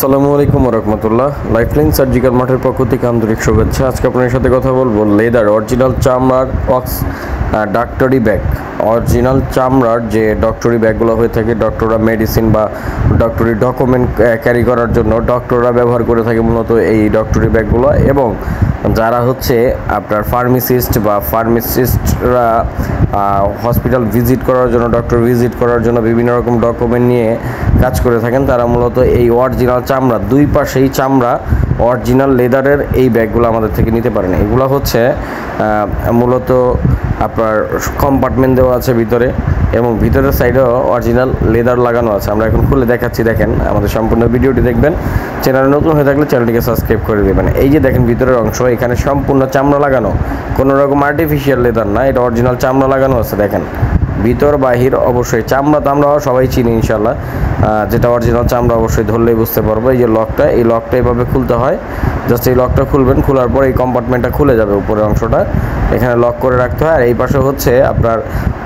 আসসালামু আলাইকুম রহমতুল্লাহ। Lifeline surgical মাঠের পক্ষ থেকে আন্তরিক শুভেচ্ছা। আজকে আপনার সাথে কথা বলবো লেদার অরিজিনাল চামড়ার ডক্টরি ব্যাগ। অরিজিনাল চামড়ার যে ডক্টরি ব্যাগগুলো হয়ে থাকে, ডক্টররা মেডিসিন বা ডক্টরি ডকুমেন্ট ক্যারি করার জন্য ডক্টররা ব্যবহার করে থাকে মূলত এই ডক্টরি ব্যাগগুলো। এবং যারা হচ্ছে আপনার ফার্মাসিস্টরা হসপিটাল ভিজিট করার জন্য, ডক্টর ভিজিট করার জন্য বিভিন্ন রকম ডকুমেন্ট নিয়ে কাজ করে থাকেন, তারা মূলত এই অরিজিনাল চামড়া, দুই পাশেই চামড়া অরিজিনাল লেদারের এই ব্যাগগুলো আমাদের থেকে নিতে পারেন। এগুলো হচ্ছে মূলত আপনার কম্পার্টমেন্ট দেওয়া আছে ভিতরে, এবং ভিতরের সাইডেও অরিজিনাল লেদার লাগানো আছে। আমরা এখন খুলে দেখাচ্ছি, দেখেন। আমাদের সম্পূর্ণ ভিডিওটি দেখবেন। চ্যানেলে নতুন হয়ে থাকলে চ্যানেলটিকে সাবস্ক্রাইব করে দেবেন। এই যে দেখেন ভিতরের অংশ, এখানে সম্পূর্ণ চামড়া লাগানো, কোনো রকম আর্টিফিশিয়াল লেদার না, এটা অরিজিনাল চামড়া লাগানো আছে। দেখেন ভিতর বাহির অবশ্যই চামড়া, তো আমরা সবাই চিনি ইনশাল্লাহ, যেটা অরিজিনাল চামড়া অবশ্যই ধরলেই বুঝতে পারবো। এই যে লকটা, এই লকটা এইভাবে খুলতে হয়। জাস্ট এই লকটা খুলবেন, খোলার পর এই কম্পার্টমেন্টটা খুলে যাবে, উপরের অংশটা এখানে লক করে রাখতে হয়। আর এই পাশে হচ্ছে আপনার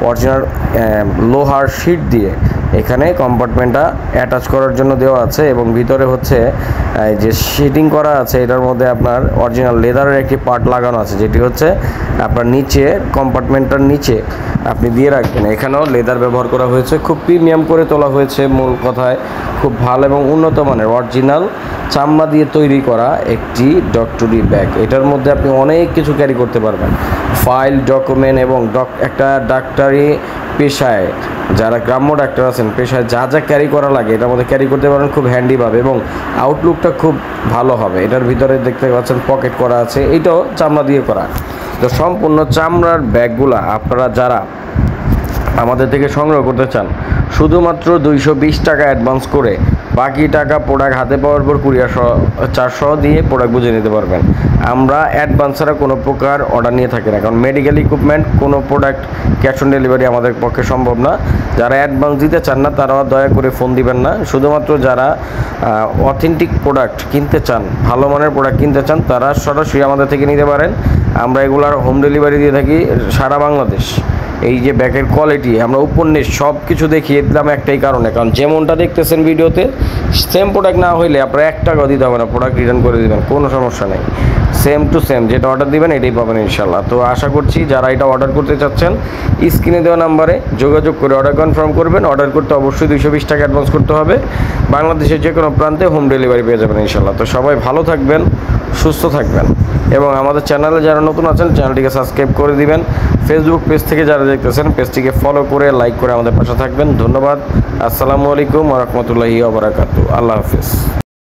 অরিজিনাল লোহার শিট দিয়ে এখানে কম্পার্টমেন্টটা অ্যাটাচ করার জন্য দেওয়া আছে, এবং ভিতরে হচ্ছে যে শিটিং করা আছে, এটার মধ্যে আপনার অরিজিনাল লেদারের একটি পার্ট লাগানো আছে, যেটি হচ্ছে আপনার নিচে কম্পার্টমেন্টটার নিচে আপনি দিয়ে রাখবেন। এখানেও লেদার ব্যবহার করা হয়েছে, খুব প্রিমিয়াম করে তোলা হয়েছে। মূল কথায় খুব ভালো এবং উন্নত মানের অরিজিনাল চামড়া দিয়ে তৈরি করা একটি ডক্টরি ব্যাগ। এটার মধ্যে আপনি অনেক কিছু ক্যারি করতে পারবেন, ফাইল, ডকুমেন্ট, এবং একটা ডাক্তারি পেশায় যারা গ্রাম্য ডাক্তার আছেন, পেশায় যা যা ক্যারি করা লাগে এটার মধ্যে ক্যারি করতে পারেন খুব হ্যান্ডিভাবে, এবং আউটলুকটা খুব ভালো হবে। এটার ভিতরে দেখতে পাচ্ছেন পকেট করা আছে, এইটাও চামড়া দিয়ে করা। তো সম্পূর্ণ চামড়ার ব্যাগগুলা আপনারা যারা আমাদের থেকে সংগ্রহ করতে চান, শুধুমাত্র 220 টাকা অ্যাডভান্স করে বাকি টাকা প্রোডাক্ট হাতে পাওয়ার পর কুরিয়ার চার্জ দিয়ে প্রোডাক্ট বুঝে নিতে পারবেন। আমরা অ্যাডভান্স ছাড়া কোনো প্রকার অর্ডার নিয়ে থাকি না, কারণ মেডিকেল ইকুইপমেন্ট কোনো প্রোডাক্ট ক্যাশ অন ডেলিভারি আমাদের পক্ষে সম্ভব না। যারা অ্যাডভান্স দিতে চান না তারাও দয়া করে ফোন দিবেন না। শুধুমাত্র যারা অথেন্টিক প্রোডাক্ট কিনতে চান, ভালো মানের প্রোডাক্ট কিনতে চান, তারা সরাসরি আমাদের থেকে নিতে পারেন। আমরা এগুলার হোম ডেলিভারি দিয়ে থাকি সারা বাংলাদেশ। এই যে ব্যাগের কোয়ালিটি, আমরা উপন্যাস সব কিছু দেখিয়ে দিলাম একটাই কারণে, কারণ যেমনটা দেখতেছেন ভিডিওতে সেম প্রোডাক্ট না হইলে আপনার 1 টাকাও দিতে হবে না, প্রোডাক্ট রিটার্ন করে দেবেন, কোনো সমস্যা নেই। সেম টু সেম যেটা অর্ডার দিবেন এটাই পাবেন ইনশাল্লাহ। তো আশা করছি যারা এটা অর্ডার করতে চাচ্ছেন, স্ক্রিনে দেওয়া নাম্বারে যোগাযোগ করে অর্ডার কনফার্ম করবেন। অর্ডার করতে অবশ্যই 220 টাকা অ্যাডভান্স করতে হবে। বাংলাদেশের যে কোনো প্রান্তে হোম ডেলিভারি পেয়ে যাবেন ইনশাল্লাহ। তো সবাই ভালো থাকবেন, সুস্থ থাকবেন, এবং আমাদের চ্যানেলে যারা নতুন আছেন চ্যানেলটিকে সাবস্ক্রাইব করে দিবেন। ফেসবুক পেজ থেকে যারা দেখতেছেন পেজটিকে ফলো করে লাইক করে আমাদের পাশে থাকবেন। ধন্যবাদ। আসসালামু আলাইকুম ওয়া রাহমাতুল্লাহি ওয়া বারাকাতুহু। আল্লাহ হাফেজ।